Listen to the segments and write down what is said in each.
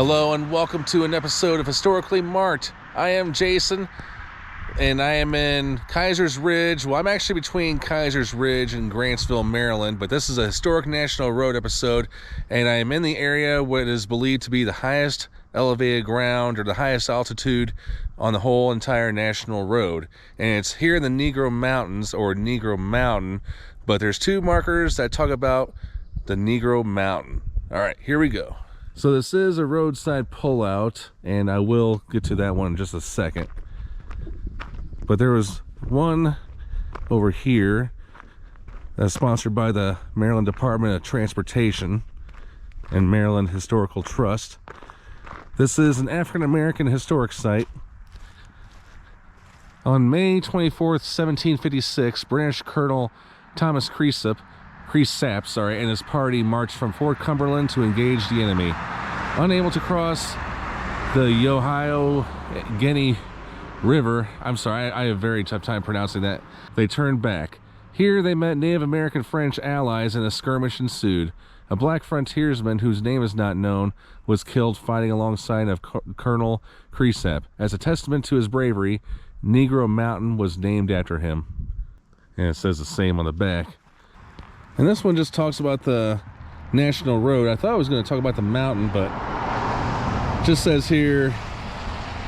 Hello and welcome to an episode of Historically Marked. I am Jason and I am in Keysers Ridge. Well, I'm actually between Keysers Ridge and Grantsville, Maryland, but this is a historic national road episode, and I am in the area what is believed to be the highest elevated ground or the highest altitude on the whole entire national road. And it's here in the Negro Mountains, or Negro Mountain, but there's two markers that talk about the Negro Mountain. All right, here we go. So this is a roadside pullout, and I will get to that one in just a second. But there was one over here that's sponsored by the Maryland Department of Transportation and Maryland Historical Trust. This is an African-American historic site. On May 24th, 1756, British Colonel Thomas Cresap, and his party marched from Fort Cumberland to engage the enemy. Unable to cross the Ohio-Guinea River, I'm sorry, I have a very tough time pronouncing that, they turned back. Here they met Native American French allies and a skirmish ensued. A black frontiersman, whose name is not known, was killed fighting alongside of Colonel Cresap. As a testament to his bravery, Negro Mountain was named after him. And it says the same on the back. And this one just talks about the national road. I thought I was going to talk about the mountain, but it just says here,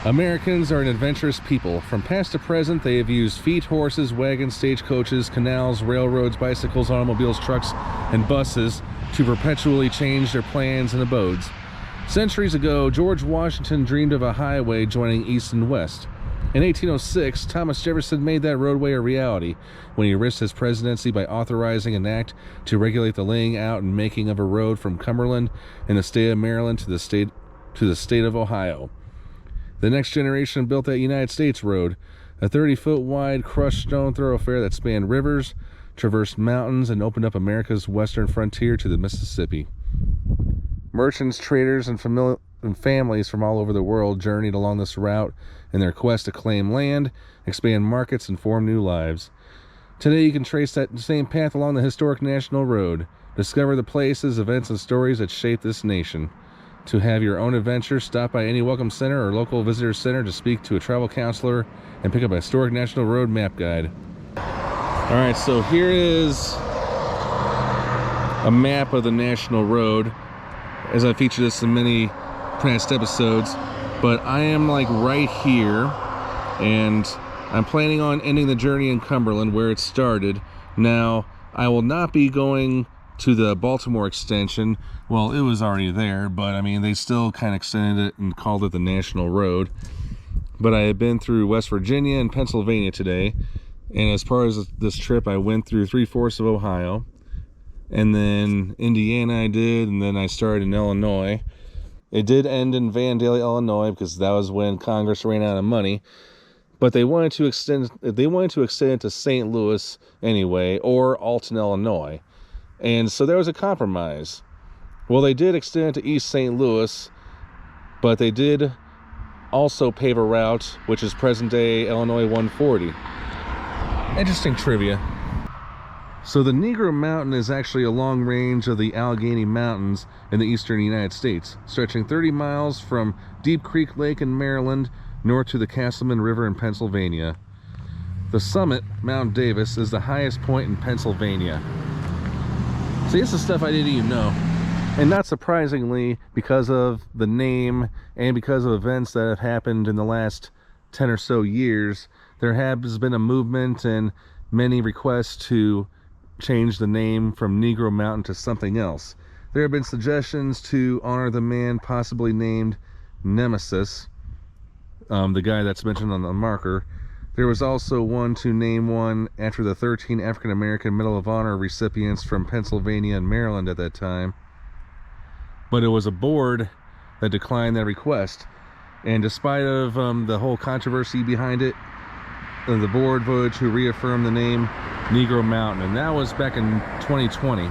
Americans are an adventurous people. From past to present, they have used feet, horses, wagons, stagecoaches, canals, railroads, bicycles, automobiles, trucks, and buses to perpetually change their plans and abodes. Centuries ago, George Washington dreamed of a highway joining east and west. In 1806, Thomas Jefferson made that roadway a reality when he risked his presidency by authorizing an act to regulate the laying out and making of a road from Cumberland in the state of Maryland to the state of Ohio. The next generation built that United States road, a 30-foot wide crushed stone thoroughfare that spanned rivers, traversed mountains, and opened up America's western frontier to the Mississippi. Merchants, traders, and families from all over the world journeyed along this route in their quest to claim land, expand markets, and form new lives. Today you can trace that same path along the historic national road, discover the places, events, and stories that shape this nation. To have your own adventure, stop by any welcome center or local visitor center to speak to a travel counselor and pick up a historic national road map guide. Alright, so here is a map of the national road, as I featured this in many past episodes, but I am like right here, and I'm planning on ending the journey in Cumberland where it started. Now, I will not be going to the Baltimore extension. Well, it was already there, but I mean, they still kind of extended it and called it the National Road. But I had been through West Virginia and Pennsylvania today, and as part of this trip, I went through 3/4 of Ohio, and then Indiana I did, and then I started in Illinois. It did end in Vandalia, Illinois, because that was when Congress ran out of money. But they wanted to extend it to St. Louis anyway, or Alton, Illinois. And so there was a compromise. Well, they did extend it to East St. Louis, but they did also pave a route, which is present-day Illinois 140. Interesting trivia. So the Negro Mountain is actually a long range of the Allegheny Mountains in the eastern United States, stretching 30 miles from Deep Creek Lake in Maryland north to the Castleman River in Pennsylvania. The summit, Mount Davis, is the highest point in Pennsylvania. See, this is stuff I didn't even know. And not surprisingly, because of the name and because of events that have happened in the last 10 or so years, there has been a movement and many requests to change the name from Negro Mountain to something else. There have been suggestions to honor the man possibly named Nemesis, the guy that's mentioned on the marker. There was also one to name one after the 13 African-American Medal of Honor recipients from Pennsylvania and Maryland at that time. But it was a board that declined that request. And despite of the whole controversy behind it, the board voted to reaffirm the name Negro Mountain, and that was back in 2020.